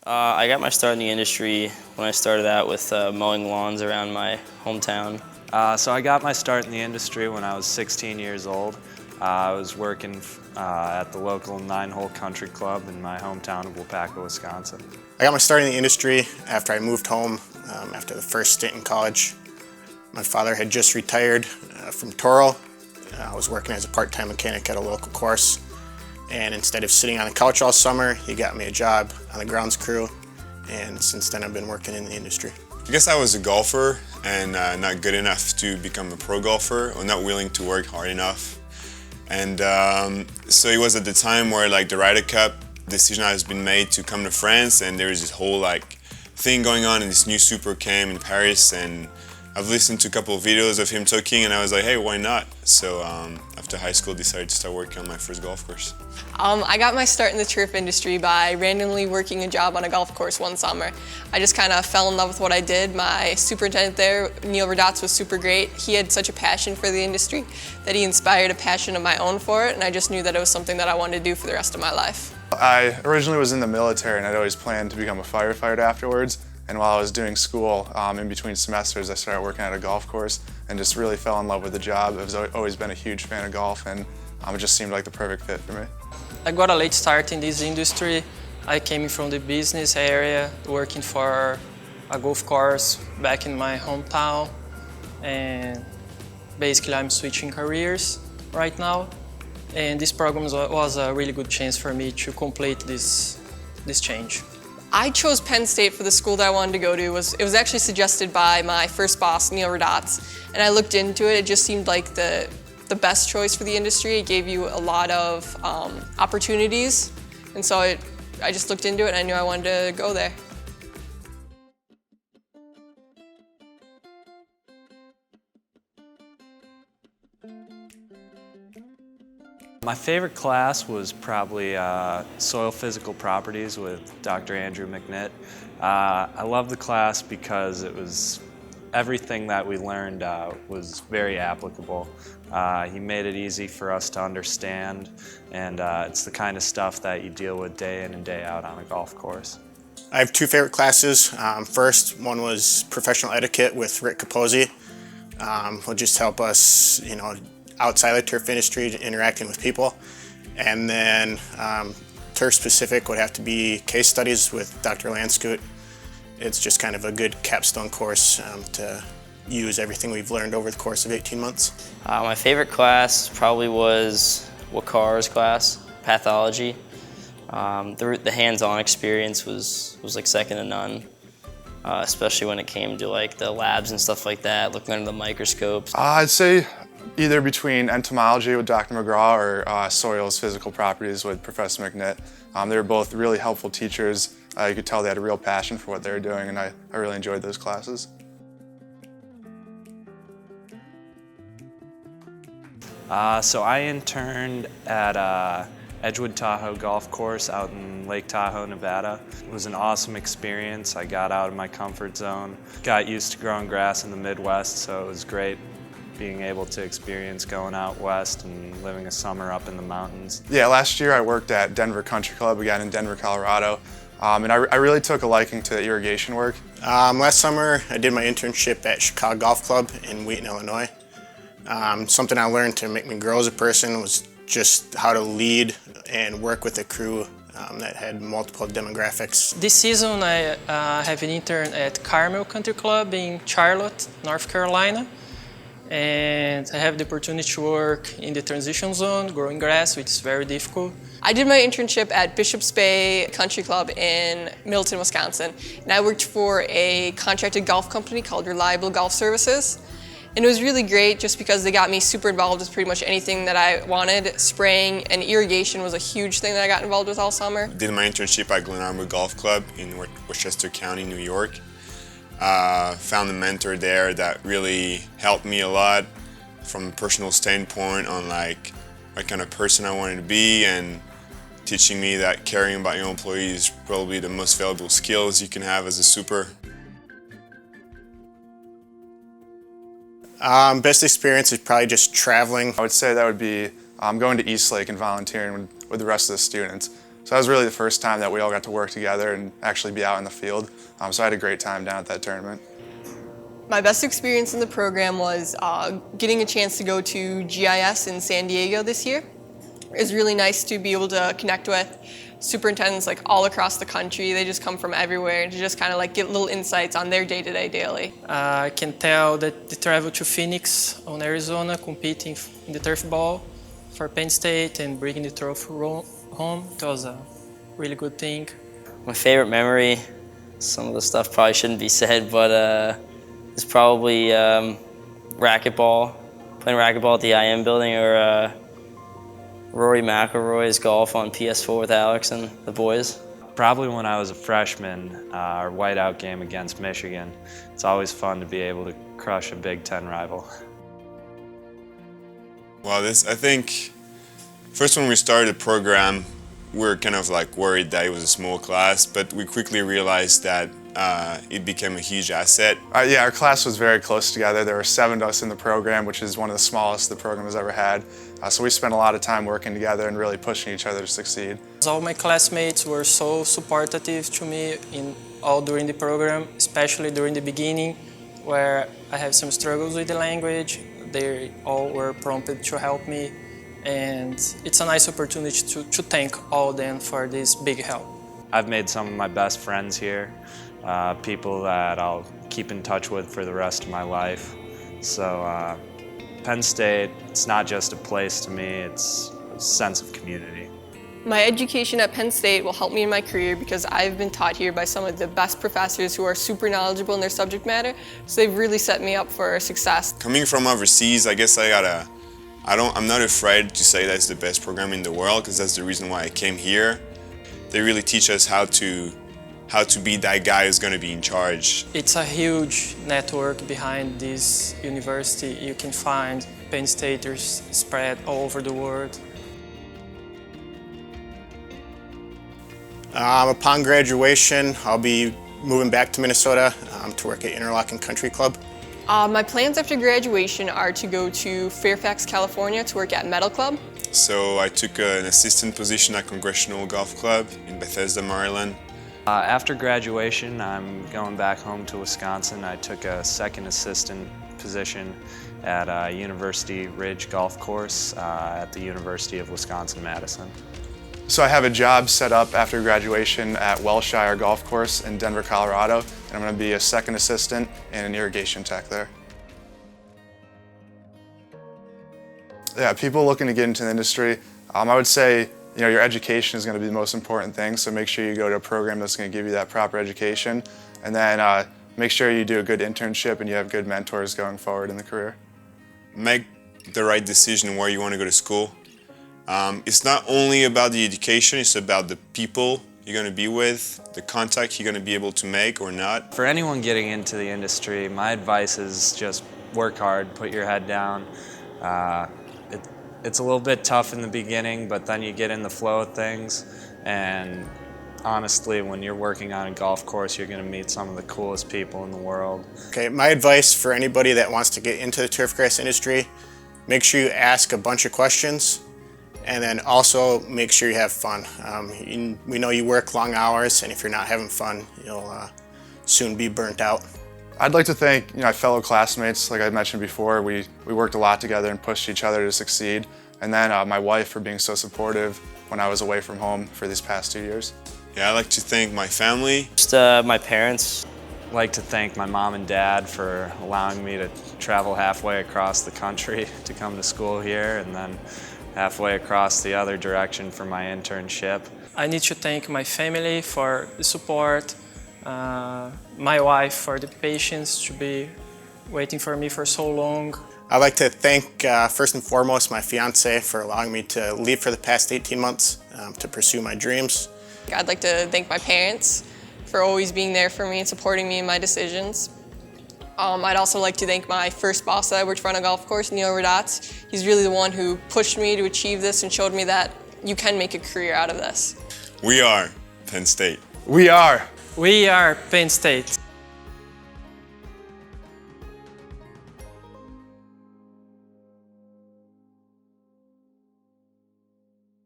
I got my start in the industry when I started out with mowing lawns around my hometown. So I got my start in the industry when I was 16 years old. I was working at the local 9-hole country club in my hometown of Waupaca, Wisconsin. I got my start in the industry after I moved home after the first stint in college. My father had just retired from Toro. I was working as a part-time mechanic at a local course. And instead of sitting on the couch all summer, he got me a job on the grounds crew. And since then, I've been working in the industry. I guess I was a golfer and not good enough to become a pro golfer, or not willing to work hard enough. And so it was at the time where the Ryder Cup decision has been made to come to France, and there was this whole thing going on in this new super cam in Paris, and I've listened to a couple of videos of him talking, and I was like, hey, why not? So after high school, decided to start working on my first golf course. I got my start in the turf industry by randomly working a job on a golf course one summer. I just kind of fell in love with what I did. My superintendent there, Neil Radatz, was super great. He had such a passion for the industry that he inspired a passion of my own for it, and I just knew that it was something that I wanted to do for the rest of my life. I originally was in the military, and I'd always planned to become a firefighter afterwards. And while I was doing school, in between semesters, I started working at a golf course and just really fell in love with the job. I've always been a huge fan of golf, and it just seemed like the perfect fit for me. I got a late start in this industry. I came from the business area, working for a golf course back in my hometown, and basically I'm switching careers right now. And this program was a really good chance for me to complete this change. I chose Penn State for the school that I wanted to go to. It was actually suggested by my first boss, Neil Radatz, and I looked into it. It just seemed like the best choice for the industry. It gave you a lot of opportunities, and so I just looked into it and I knew I wanted to go there. My favorite class was probably Soil Physical Properties with Dr. Andrew McNitt. I love the class because it was everything that we learned was very applicable. He made it easy for us to understand, and it's the kind of stuff that you deal with day in and day out on a golf course. I have two favorite classes. First one was professional etiquette with Rick Capozzi. He'll just help us, outside the turf industry, interacting with people. And then turf specific would have to be case studies with Dr. Lanscoot. It's just kind of a good capstone course to use everything we've learned over the course of 18 months. My favorite class probably was Wakar's class, pathology. The hands-on experience was like second to none, especially when it came to the labs and stuff like that, looking under the microscopes. I'd say either between entomology with Dr. McGraw or soils physical properties with Professor McNitt. They were both really helpful teachers. You could tell they had a real passion for what they were doing, and I really enjoyed those classes. So I interned at Edgewood Tahoe Golf Course out in Lake Tahoe, Nevada. It was an awesome experience. I got out of my comfort zone, got used to growing grass in the Midwest, so it was great being able to experience going out west and living a summer up in the mountains. Yeah, last year I worked at Denver Country Club, again in Denver, Colorado, and I really took a liking to irrigation work. Last summer I did my internship at Chicago Golf Club in Wheaton, Illinois. Something I learned to make me grow as a person was just how to lead and work with a crew that had multiple demographics. This season I have an intern at Carmel Country Club in Charlotte, North Carolina. And I have the opportunity to work in the transition zone, growing grass, which is very difficult. I did my internship at Bishop's Bay Country Club in Middleton, Wisconsin, and I worked for a contracted golf company called Reliable Golf Services. And it was really great just because they got me super involved with pretty much anything that I wanted. Spraying and irrigation was a huge thing that I got involved with all summer. Did my internship at Glen Arbor Golf Club in Westchester County, New York. Found a mentor there that really helped me a lot from a personal standpoint on what kind of person I wanted to be, and teaching me that caring about your employees is probably the most valuable skills you can have as a super. Best experience is probably just traveling. I would say that would be going to East Lake and volunteering with the rest of the students. So that was really the first time that we all got to work together and actually be out in the field. So I had a great time down at that tournament. My best experience in the program was getting a chance to go to GIS in San Diego this year. It was really nice to be able to connect with superintendents like all across the country. They just come from everywhere and to just kind of like get little insights on their day-to-day daily. I can tell that they traveled to Phoenix on Arizona competing in the turf ball for Penn State and bringing the trophy home. It was a really good thing. My favorite memory, some of the stuff probably shouldn't be said, but it's probably racquetball, playing racquetball at the IM building, or Rory McIlroy's golf on PS4 with Alex and the boys. Probably when I was a freshman, our whiteout game against Michigan. It's always fun to be able to crush a Big Ten rival. Well, I think, first when we started the program, we were kind of like worried that it was a small class, but we quickly realized that it became a huge asset. Yeah, our class was very close together. There were 7 of us in the program, which is one of the smallest the program has ever had. So we spent a lot of time working together and really pushing each other to succeed. All my classmates were so supportive to me during the program, especially during the beginning, where I have some struggles with the language. They all were prompted to help me, and it's a nice opportunity to thank all of them for this big help. I've made some of my best friends here, people that I'll keep in touch with for the rest of my life. So Penn State, it's not just a place to me, it's a sense of community. My education at Penn State will help me in my career because I've been taught here by some of the best professors who are super knowledgeable in their subject matter, so they've really set me up for success. Coming from overseas, I guess I'm not afraid to say that's the best program in the world, because that's the reason why I came here. They really teach us how to be that guy who's going to be in charge. It's a huge network behind this university. You can find Penn Staters spread all over the world. Upon graduation, I'll be moving back to Minnesota to work at Interlochen Country Club. My plans after graduation are to go to Fairfax, California to work at Metal Club. So I took an assistant position at Congressional Golf Club in Bethesda, Maryland. After graduation, I'm going back home to Wisconsin. I took a second assistant position at University Ridge Golf Course at the University of Wisconsin-Madison. So I have a job set up after graduation at Wellshire Golf Course in Denver, Colorado, and I'm going to be a second assistant and an irrigation tech there. Yeah, people looking to get into the industry, I would say, your education is going to be the most important thing, so make sure you go to a program that's going to give you that proper education, and then make sure you do a good internship and you have good mentors going forward in the career. Make the right decision where you want to go to school. It's not only about the education, it's about the people you're going to be with, the contact you're going to be able to make or not. For anyone getting into the industry, my advice is just work hard, put your head down. It's a little bit tough in the beginning, but then you get in the flow of things, and honestly, when you're working on a golf course, you're going to meet some of the coolest people in the world. Okay, my advice for anybody that wants to get into the turfgrass industry, make sure you ask a bunch of questions, and then also make sure you have fun. We know you work long hours, and if you're not having fun, you'll soon be burnt out. I'd like to thank my fellow classmates. Like I mentioned before, we worked a lot together and pushed each other to succeed. And then my wife for being so supportive when I was away from home for these past 2 years. Yeah, I'd like to thank my family. Just my parents. I'd like to thank my mom and dad for allowing me to travel halfway across the country to come to school here, and then halfway across the other direction for my internship. I need to thank my family for the support, my wife for the patience to be waiting for me for so long. I'd like to thank, first and foremost, my fiance for allowing me to leave for the past 18 months to pursue my dreams. I'd like to thank my parents for always being there for me and supporting me in my decisions. I'd also like to thank my first boss that I worked for on a golf course, Neil Radatz. He's really the one who pushed me to achieve this and showed me that you can make a career out of this. We are Penn State. We are Penn State.